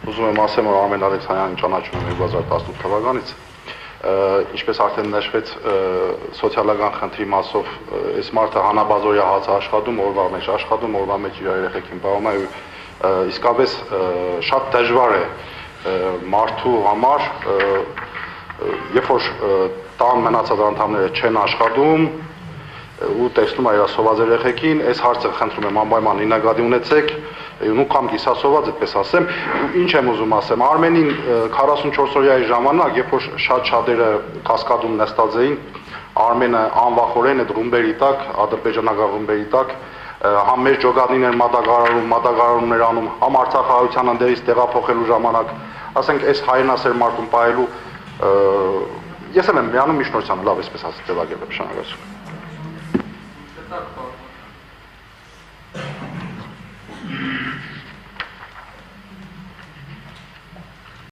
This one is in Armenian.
Ուզում եմ ասեմ, որ Արմեն Ալեքսանյանին ճանաչում եմ 2018 թվականից, ինչպես արդեն նշվեց սոցիալական խնդրի մասով, այս մարդը հանաբազորյա հաց աշխատում, օրվա մեջ աշխատում, օրվա մեջ իր երեխեքին պահում է, իսկապես շատ դժվար է մարդու համար, երբ որ տան մնացած անդամները չեն աշխատում, ու տեսնում է իր սոված երեխեքին, այս հարցը խնդրում եմ անպայման նկատի ունեցեք, ու կամ կիսասոված, այդպես ասեմ, ինչ եմ ուզում ասեմ, Արմենին 44-օրյայի ժամանակ, երբ որ շատ-շատերը կասկադում նստած էին, Արմենը անվախորեն այդ ռումբերի տակ, ադրբեջանական ռումբերի տակ, համ մեր ջոկատին էր մատակարարումներ անում, համ Արցախահայության ընդերից տեղափոխելու ժամանակ, ասենք այս հայրենասեր մարդուն պահելու, ես եմ միանում իշնորհությամբ լավ, այսպես ասած, ձևակերպեմ, շնորհակալություն։